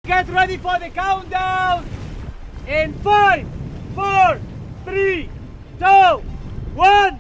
Get ready for the countdown in 5, 4, 3, 2, 1.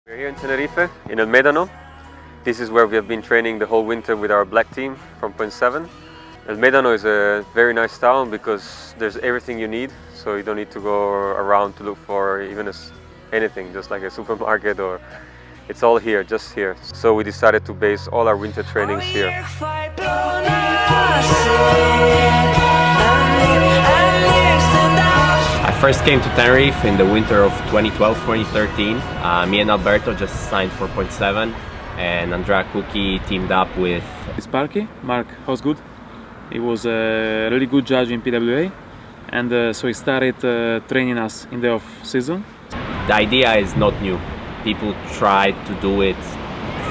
We're here in Tenerife, in El Médano. This is where we have been training the whole winter with our black team from Point 7. El Médano is a very nice town because there's everything you need, so you don't need to go around to look for even anything, just like a supermarket, or it's all here, just here. So we decided to base all our winter trainings here. I first came to Tenerife in the winter of 2012-2013. Me and Alberto just signed for Point 7, and Andrea Cookie teamed up with Sparky, Mark Osgood. He was a really good judge in PWA, and so he started training us in the off-season. The idea is not new. People tried to do it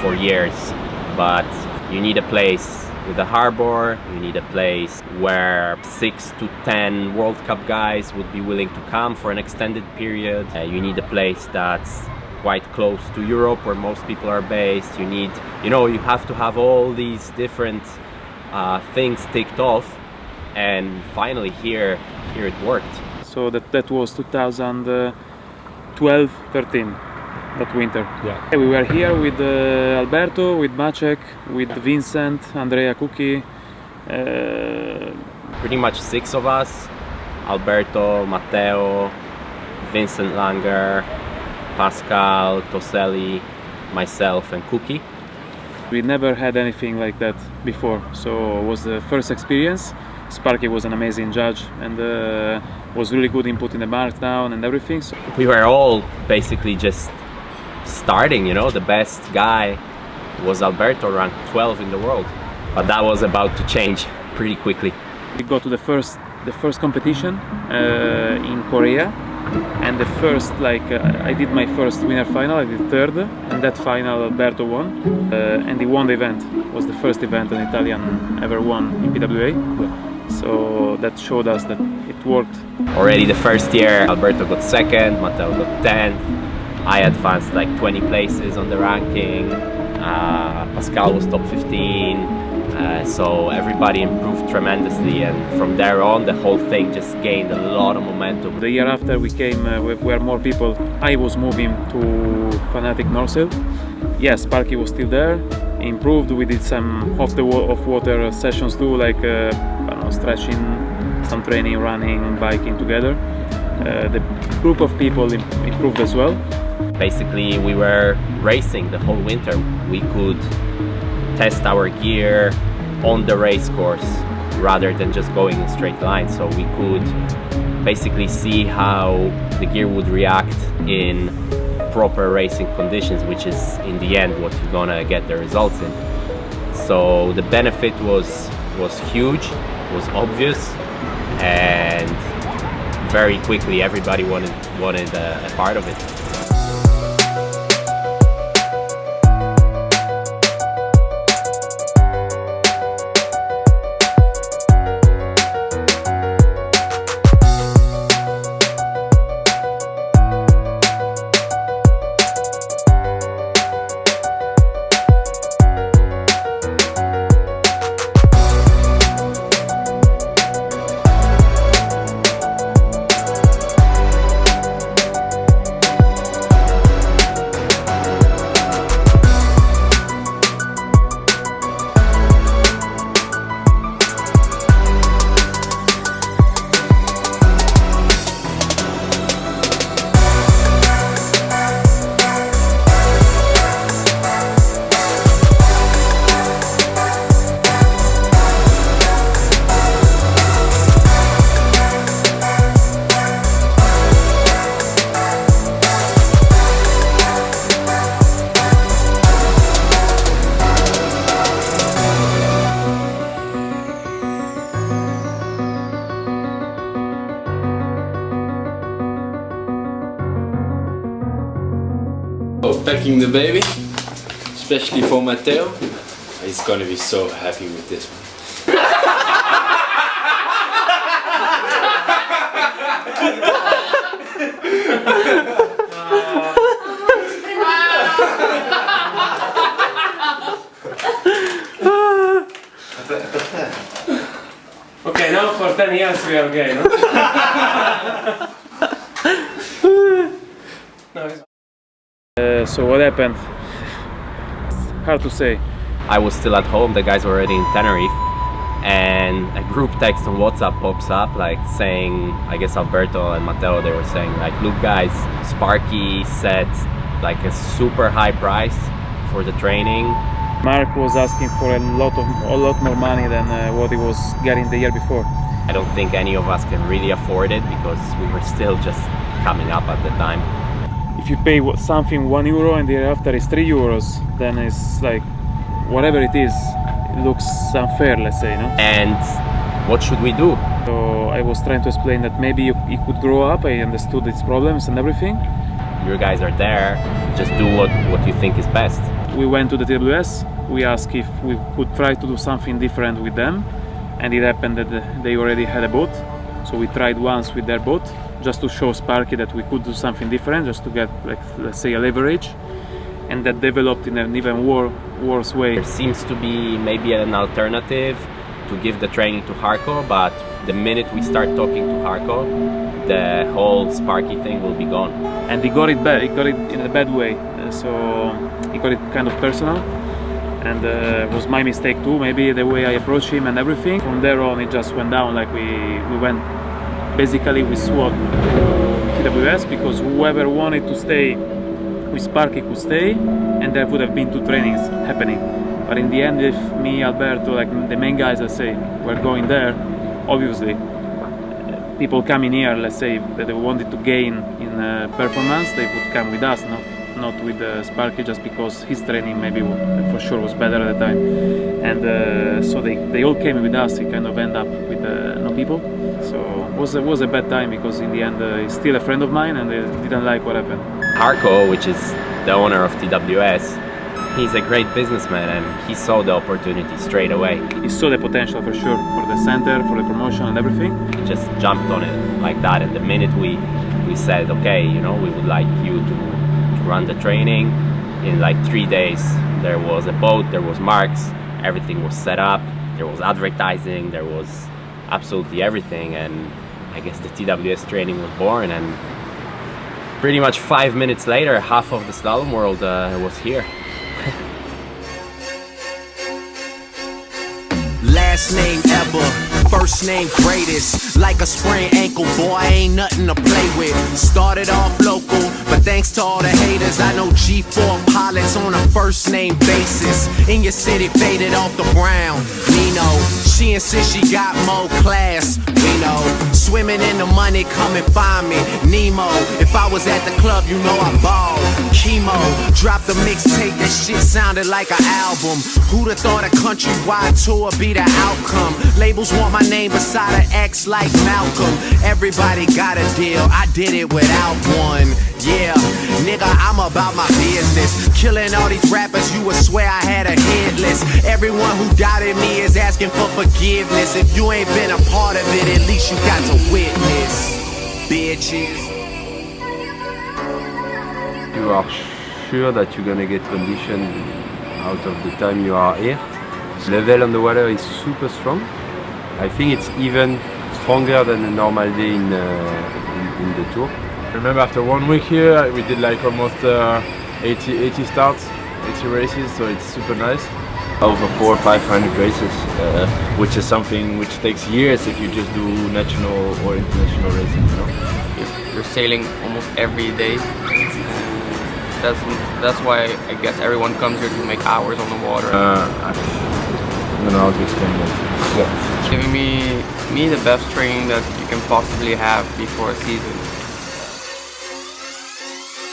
for years, but you need a place with a harbor, you need a place where 6 to 10 World Cup guys would be willing to come for an extended period. You need a place that's quite close to Europe, where most people are based. You have to have all these different things ticked off, and finally here it worked. So that was 2012-13. That winter. Yeah. We were here with Alberto, with Maciek, with Vincent, Andrea Cookie. Pretty much 6 of us: Alberto, Matteo, Vincent Langer, Pascal, Toselli, myself and Cookie. We never had anything like that before, so it was the first experience. Sparky was an amazing judge and was really good in putting the mark down and everything. So we were all basically just starting, the best guy was Alberto, ranked 12 in the world, but that was about to change pretty quickly. We got to the first competition in Korea, and I did my first winner final. I did third, and that final Alberto won, and he won the event. It was the first event an Italian ever won in PWA, so that showed us that it worked. Already the first year Alberto got second, Matteo got 10th. I advanced like 20 places on the ranking. Pascal was top 15. So everybody improved tremendously, and from there on the whole thing just gained a lot of momentum. The year after we came, were more people. I was moving to Fanatic North. Yes, Sparky was still there. Improved. We did some off-water sessions too, like stretching, some training, running, biking together. The group of people improved as well. Basically, we were racing the whole winter. We could test our gear on the race course rather than just going in straight line. So we could basically see how the gear would react in proper racing conditions, which is in the end what you're gonna get the results in. So the benefit was huge, was obvious, and very quickly everybody wanted a part of it. packing the baby, especially for Matteo. He's gonna be so happy with this one. Okay, now for 10 years we are gay, no? So what happened? Hard to say. I was still at home, the guys were already in Tenerife, and a group text on WhatsApp pops up like saying, I guess Alberto and Matteo, they were saying like, look guys, Sparky set like a super high price for the training. Mark was asking for a lot more money than what he was getting the year before. I don't think any of us can really afford it because we were still just coming up at the time. If you pay something €1 and the year after is €3, then it's like whatever it is, it looks unfair, let's say, no? And what should we do? So I was trying to explain that maybe he could grow up. I understood its problems and everything. You guys are there, just do what you think is best. We went to the TWS, we asked if we could try to do something different with them, and it happened that they already had a boat, so we tried once with their boat, just to show Sparky that we could do something different, just to get, like, let's say, a leverage, and that developed in an even worse way. There seems to be maybe an alternative to give the training to Harco, but the minute we start talking to Harco, the whole Sparky thing will be gone. And he got it bad, he got it in a bad way, so he got it kind of personal, and it was my mistake too, maybe the way I approached him and everything. From there on it just went down, like we went, basically we swap TWS, because whoever wanted to stay with Sparky could stay, and there would have been 2 trainings happening. But in the end, if me, Alberto, like the main guys, I say, were going there, obviously people coming here, let's say, that they wanted to gain in performance, they would come with us, not with Sparky, just because his training maybe for sure was better at the time. And so they all came with us. It kind of ended up with no people. So it was a bad time, because in the end he's still a friend of mine, and they didn't like what happened. Harco, which is the owner of TWS, he's a great businessman, and he saw the opportunity straight away. He saw the potential for sure, for the center, for the promotion and everything. He just jumped on it like that, and the minute we said, okay, you know, we would like you to run the training, in like 3 days there was a boat, there was marks, everything was set up, there was advertising, there was absolutely everything, and I guess the TWS training was born, and pretty much 5 minutes later half of the slalom world was here. Last name ever, first name greatest. Like a sprained ankle, boy, ain't nothing to play with. Started off local, but thanks to all the haters, I know G4 pilots on a first name basis. In your city, faded off the ground. Nino, she insists she got more class. We know, swimming in the money, come and find me. Nemo, if I was at the club, you know I ball. Chemo, dropped the mixtape, that shit sounded like an album. Who'da thought a countrywide tour be the outcome? Labels want my name beside an X like Malcolm. Everybody got a deal, I did it without one. Yeah, nigga, I'm about my business. Killing all these rappers, you would swear I had a hit list. Everyone who doubted me is asking for forgiveness. If you ain't been a part of it, at least you got to witness. Bitches. You are sure that you're gonna get condition out of the time you are here. Level on the water is super strong. I think it's even stronger than a normal day in the tour. Remember, after 1 week here, we did like almost 80 starts, 80 races, so it's super nice. Over 400 or 500 races, Which is something which takes years if you just do national or international racing, you know? You're sailing almost every day. That's why I guess everyone comes here to make hours on the water. I don't know how to explain that. Yeah. Giving me the best training that you can possibly have before a season.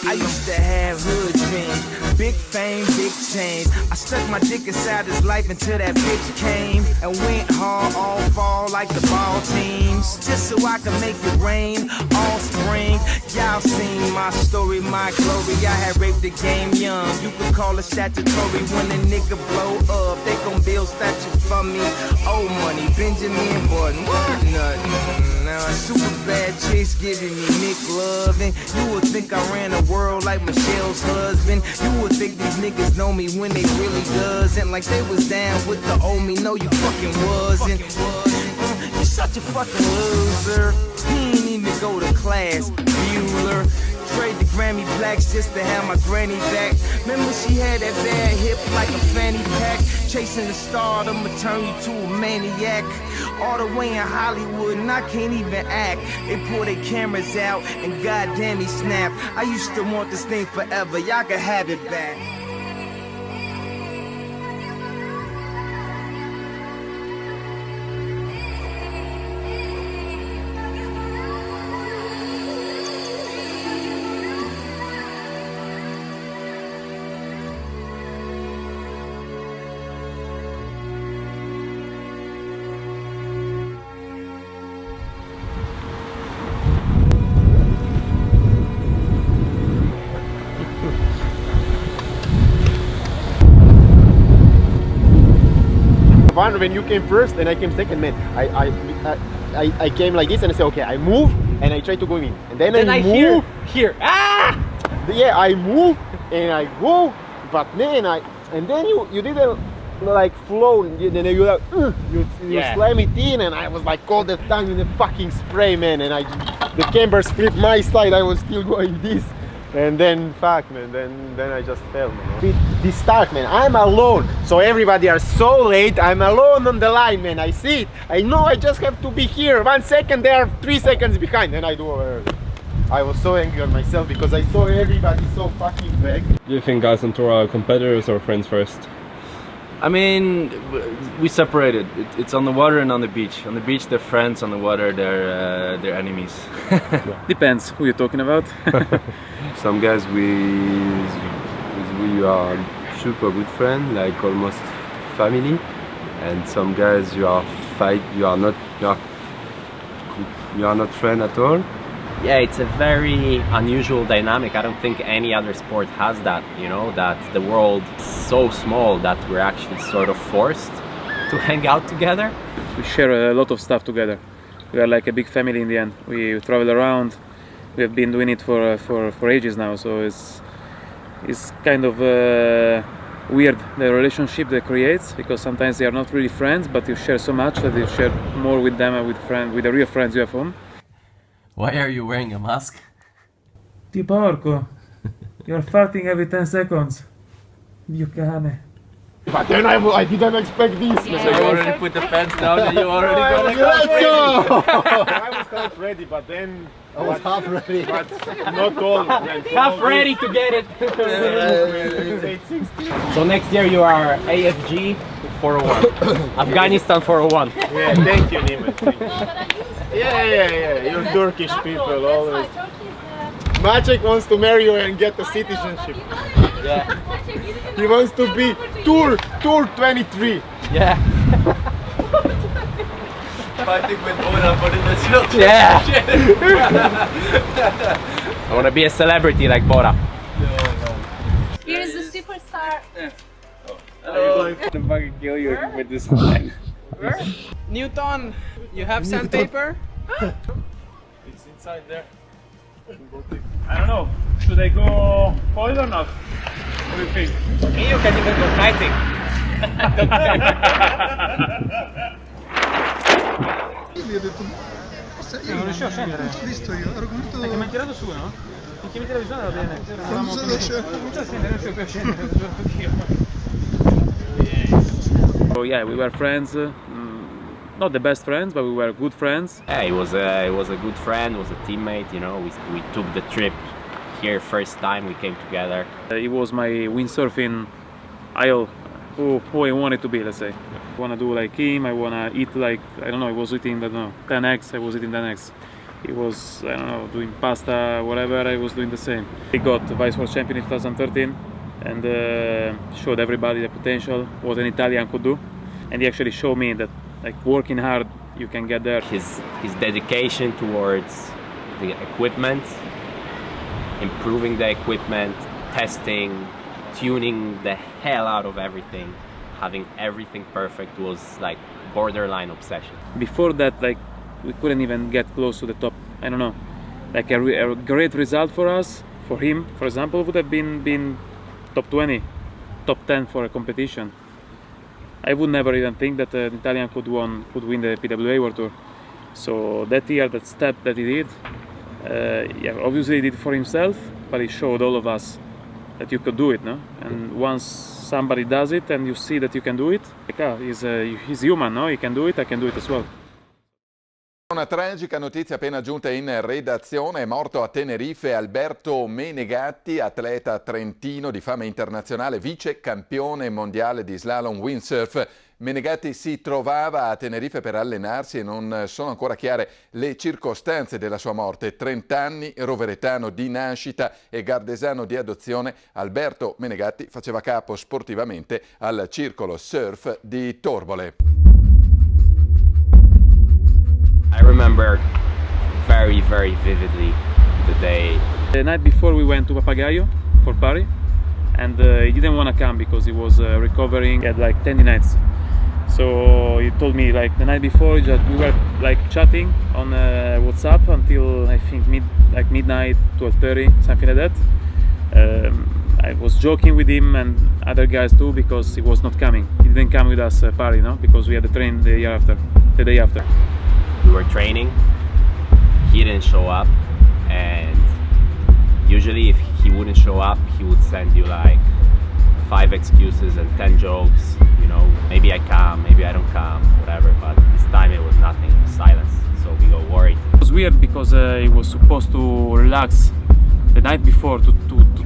I used to have hood dreams, big fame, big change. I stuck my dick inside his life until that bitch came and went hard all fall like the ball teams. clothes just so I can make it rain all spring. Y'all seen my story, my glory. I had raped the game young. You could call it statutory when a nigga blow up. They gon' build statues for me. Old money, Benjamin Button. What? Nothing. Now super bad chicks giving me Nick loving. You would think I ran the world like Michelle's husband. You would think these niggas know me when they really doesn't. Like they was down with the old me. No, you fucking wasn't. You're such a fucking loser. He ain't even go to class. Bueller. Trade the Grammy blacks just to have my granny back. Remember she had that bad hip like a fanny pack. Chasing the stardom will turn you to a maniac. All the way in Hollywood and I can't even act. They pull their cameras out and goddamn he snapped. I used to want this thing forever, y'all can have it back. When you came first and I came second, man, I came like this and I said, okay, I move and I try to go in, and then I move here. Ah! Yeah, I move and I go, but man, and then you didn't like flow, and then you like you slam it in, and I was like all the time in the fucking spray, man, and the cameras flipped my side, I was still going this. And then, fuck, man, then I just fell, man. This start, man, I'm alone. So everybody are so late, I'm alone on the line, man. I see it. I know I just have to be here. 1 second, they are 3 seconds behind, and I do over. I was so angry on myself because I saw everybody so fucking back. Do you think guys on tour are competitors or friends first? I mean, we separated. It's on the water and on the beach. On the beach, they're friends. On the water, they're enemies. Depends who you're talking about. Some guys we are super good friends, like almost family, and some guys you are not friend at all. Yeah, it's a very unusual dynamic. I don't think any other sport has that, you know, that the world is so small that we're actually sort of forced to hang out together. We share a lot of stuff together. We are like a big family in the end. We travel around. We have been doing it for ages now, so it's kind of weird, the relationship that creates, because sometimes they are not really friends, but you share so much that you share more with them and with the real friends you have home. Why are you wearing a mask? Ti porco! You're farting every 10 seconds. Dio cane. But then I didn't expect this. So you already put the pants down and you already got Let's go! I was half ready, but then... I was half ready. But not all. Half ready to get it! So next year you are AFG 401. Afghanistan 401. Yeah, thank you, Nima. Yeah. You're Turkish people always. Maciek wants to marry you and get the citizenship. Yeah. He wants to be Tour 23. Yeah. Fighting with Bora for the national championship. Yeah. I want to be a celebrity like Bora. Here's the superstar. Hello. I'm gonna fucking kill you with this line. Newton, you have sandpaper? It's inside there. I don't know. Should I go foil or not? What do you think? You can even go kiting. Non riuscivo a scendere. Ho visto io, ero convinto... Perché mi ha tirato su, no? Finché mi televisione va bene. Non riuscivo più a scendere, So yeah, we were friends. Not the best friends, but we were good friends. Yeah, he was a good friend, was a teammate, you know. We took the trip here first time we came together. He was my windsurfing idol, who I wanted to be, let's say. I wanna do like him, I wanna eat like, I don't know, he was eating, I don't know, 10x, I was eating 10x. He was, I don't know, doing pasta, whatever, I was doing the same. He got Vice World Champion in 2013 and showed everybody the potential, what an Italian could do. And he actually showed me that like working hard you can get there. His dedication towards the equipment, improving the equipment, testing, tuning the hell out of everything, having everything perfect was like borderline obsession. Before that, like, we couldn't even get close to the top. I don't know, like a great result for us, for him, for example, would have been top 20, top 10 for a competition. I would never even think that an Italian could win the PWA World Tour. So that year, that step that he did, yeah, obviously he did it for himself, but he showed all of us that you could do it, no? And once somebody does it and you see that you can do it, like, he's human, no? He can do it, I can do it as well. Una tragica notizia appena giunta in redazione: è morto a Tenerife Alberto Menegatti, atleta trentino di fama internazionale, vice campione mondiale di slalom windsurf. Menegatti si trovava a Tenerife per allenarsi e non sono ancora chiare le circostanze della sua morte. 30 anni, roveretano di nascita e gardesano di adozione, Alberto Menegatti faceva capo sportivamente al circolo surf di Torbole. I remember very, very vividly the day. The night before we went to Papagayo for party, and he didn't want to come because he was recovering. He had like tendinitis. So he told me, like, the night before we were like chatting on WhatsApp until I think midnight, 12:30, something like that. I was joking with him and other guys too because he was not coming. He didn't come with us party, no, because we had the train the day after. We were training, he didn't show up, and usually if he wouldn't show up, he would send you like 5 excuses and 10 jokes, you know, maybe I come, maybe I don't come, whatever, but this time it was nothing, it was silence, so we got worried. It was weird because he was supposed to relax the night before to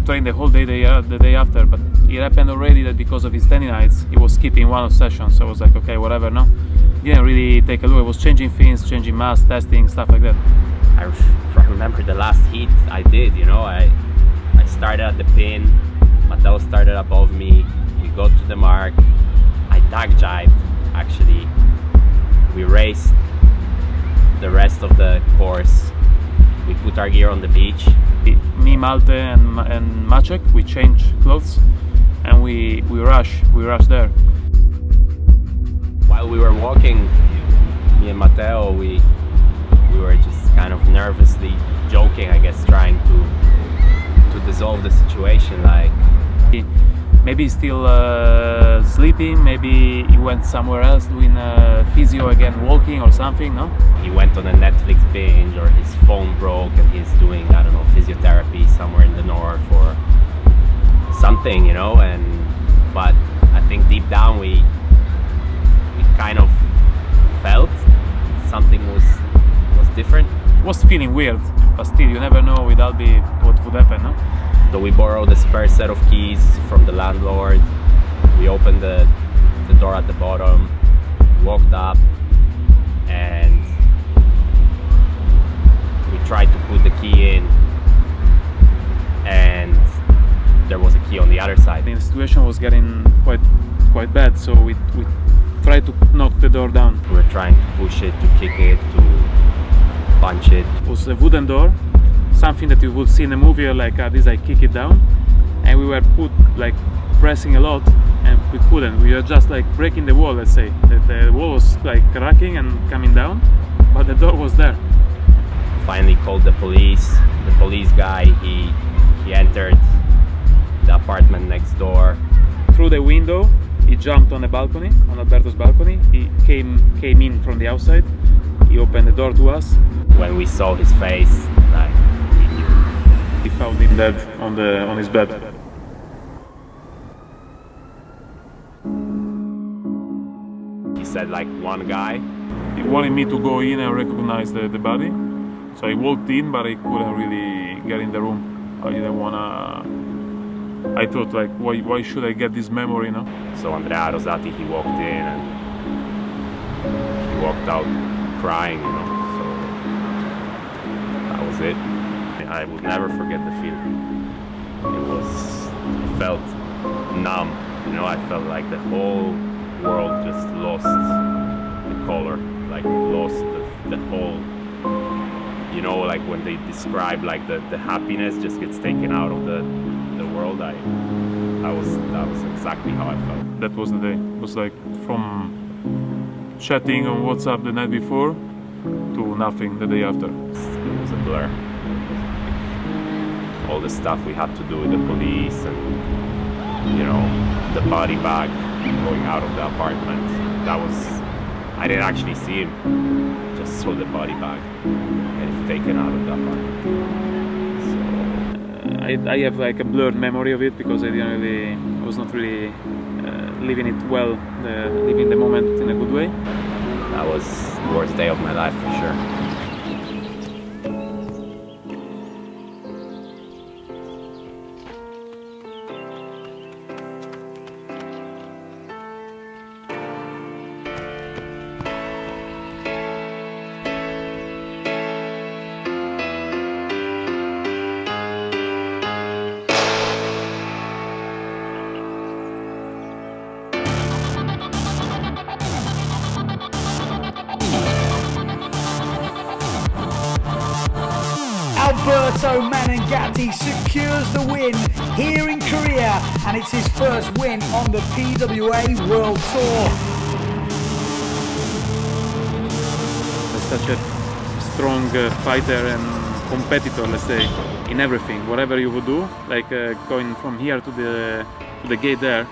train the whole day the day after, but it happened already that because of his tendinitis he was skipping one of sessions, so I was like, okay, whatever, no? Didn't really take a look. I was changing fins, changing mass, testing, stuff like that. I remember the last heat I did, you know, I started at the pin, Matteo started above me, we got to the mark, I tag jibed, actually, we raced the rest of the course, we put our gear on the beach. Me, Malte and Maciek, we changed clothes and we rushed there. While we were walking, me and Matteo, we were just kind of nervously joking, I guess, trying to dissolve the situation. Like, maybe he's still sleeping, maybe he went somewhere else doing physio again, walking or something, no? He went on a Netflix binge, or his phone broke and he's doing, I don't know, physiotherapy somewhere in the north or something, you know. But I think deep down we kind of felt something was different. Was feeling weird, but still you never know with Albi what would happen, no? So we borrowed a spare set of keys from the landlord, we opened the door at the bottom, walked up, and we tried to put the key in, and there was a key on the other side. The situation was getting quite bad, so we tried to knock the door down. We were trying to push it, to kick it, to punch it. It was a wooden door, something that you would see in a movie like this, I kick it down, and we were pressing a lot and we couldn't. We were just like breaking the wall, let's say. The wall was like cracking and coming down, but the door was there. Finally called the police. The police guy, he entered the apartment next door. Through the window, he jumped on the balcony, on Alberto's balcony. He came in from the outside. He opened the door to us. When we saw his face, like, we knew. We found him dead on his bed. He said like one guy. He wanted me to go in and recognize the body. So I walked in, but I couldn't really get in the room. I didn't wanna. I thought, like, why should I get this memory, no? So Andrea Rosati, he walked in and he walked out crying, you know. So that was it. I would never forget the feeling. It felt numb, you know. I felt like the whole world just lost the color. Like like lost the whole, you know, like when they describe like the happiness just gets taken out of the world. That was exactly how I felt. That was the day. It was like from chatting on WhatsApp the night before to nothing the day after. It was a blur. All the stuff we had to do with the police and, you know, the body bag going out of the apartment. That was, I didn't actually see him, just saw the body bag and taken out of the apartment. I have like a blurred memory of it because I was not really living it well, living the moment in a good way. That was the worst day of my life for sure. Alberto Menegatti secures the win here in Korea, and it's his first win on the PWA World Tour. Such a strong fighter and competitor, let's say, in everything. Whatever you would do, like going from here to the gate there,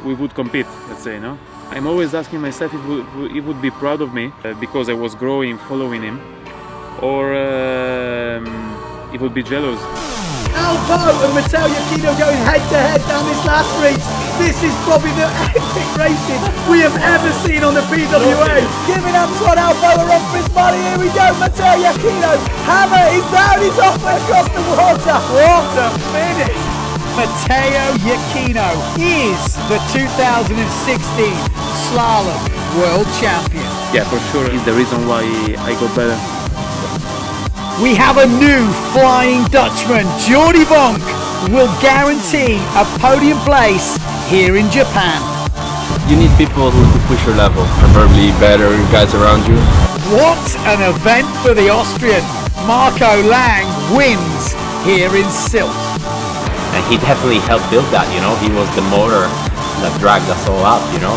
we would compete, let's say, no? I'm always asking myself if he would be proud of me because I was growing, following him, or he would be jealous. Alberto and Matteo Iachino going head to head down this last race. This is probably the epic racing we have ever seen on the PWA. Giving Antoine Alberto a run for his money. Here we go, Matteo Iachino. Hammer is down, he's off across the water. What a finish! Matteo Iachino is the 2016 Slalom World Champion. Yeah, for sure, he's the reason why I got better. We have a new Flying Dutchman. Jordy Vonk will guarantee a podium place here in Japan. You need people who push your level, preferably better guys around you. What an event for the Austrian. Marco Lang wins here in Silt. And he definitely helped build that, you know. He was the motor that dragged us all up, you know.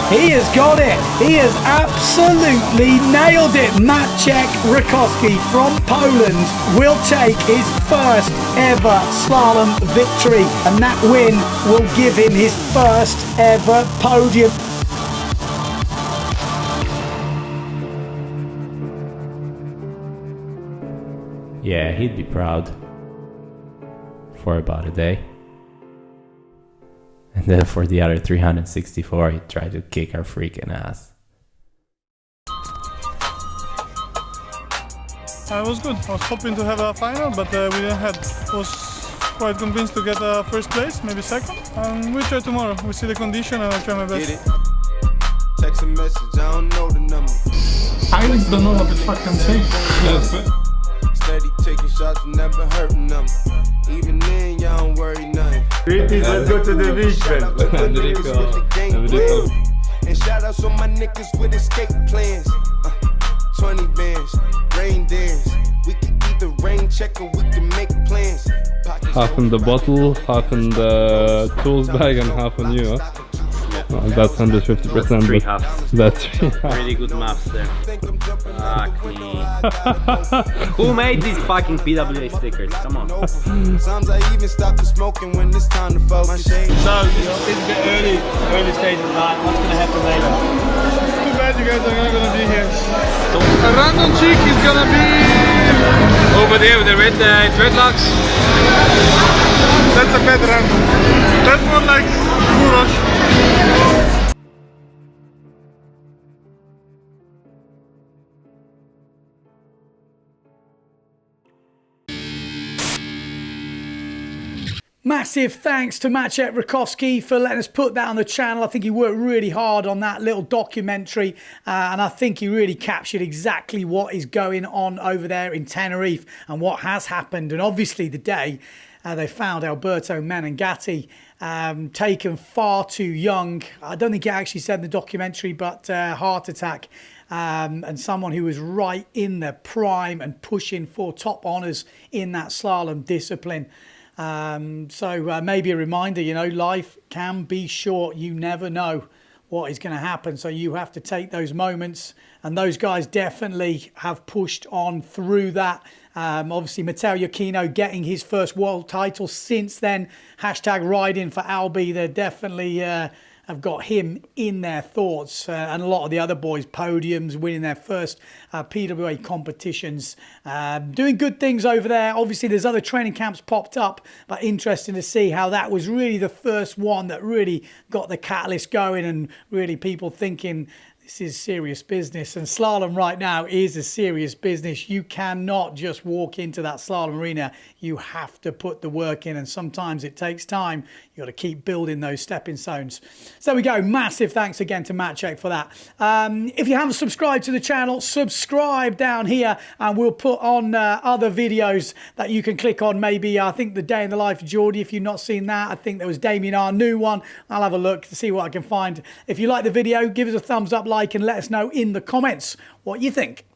He has got it. He has absolutely nailed it. Maciek Rutkowski from Poland will take his first ever slalom victory, and that win will give him his first ever podium. Yeah, he'd be proud for about a day. And then for the other 364, he tried to kick our freaking ass. It was good. I was hoping to have a final, but we didn't have. I was quite convinced to get first place, maybe second. We'll try tomorrow. We'll see the condition and I'll try my best. Text a message, I don't know the number. I don't know what the fuck I'm saying. Steady taking shots, never hurting them. Even then, y'all don't worry nothing. Let's go to the Vincent. Enrico. And shout outs on my niggas with escape plans. 20 bands, rain dance. We can either rain check or we can make plans. Half in the bottle, half in the tools bag, and half on you, huh? Well, that's 150%. Three halves. That's 3 halves. Really good maths there. Fuck me. Who made these fucking PWA stickers? Come on. Sometimes I even stop the smoking when it's time to focus. So, it's a bit early stage of the night. What's going to happen later? Too bad you guys are not going to be here. A random chick is going to be over there with the red dreadlocks. That's a bad random. That's more like Kurosh. Massive thanks to Maciek Rutkowski for letting us put that on the channel. I think he worked really hard on that little documentary, and I think he really captured exactly what is going on over there in Tenerife and what has happened. And obviously the day they found Alberto Menegatti taken far too young. I don't think it actually said in the documentary, but heart attack. and someone who was right in their prime and pushing for top honours in that slalom discipline. So maybe a reminder, you know, life can be short. You never know what is going to happen. So you have to take those moments, and those guys definitely have pushed on through that. Obviously, Matteo Iachino getting his first world title since then. Hashtag riding for Albi. They're definitely have got him in their thoughts. And a lot of the other boys, podiums, winning their first PWA competitions. Doing good things over there. Obviously, there's other training camps popped up, but interesting to see how that was really the first one that really got the catalyst going and really people thinking, this is serious business. And slalom right now is a serious business. You cannot just walk into that slalom arena. You have to put the work in, and sometimes it takes time. You got to keep building those stepping stones. So there we go. Massive thanks again to Maciek for that. If you haven't subscribed to the channel, subscribe down here, and we'll put on other videos that you can click on. Maybe I think the day in the life of Jordy, if you've not seen that. I think there was Damien, our new one. I'll have a look to see what I can find. If you like the video, give us a thumbs up, like, and let us know in the comments what you think.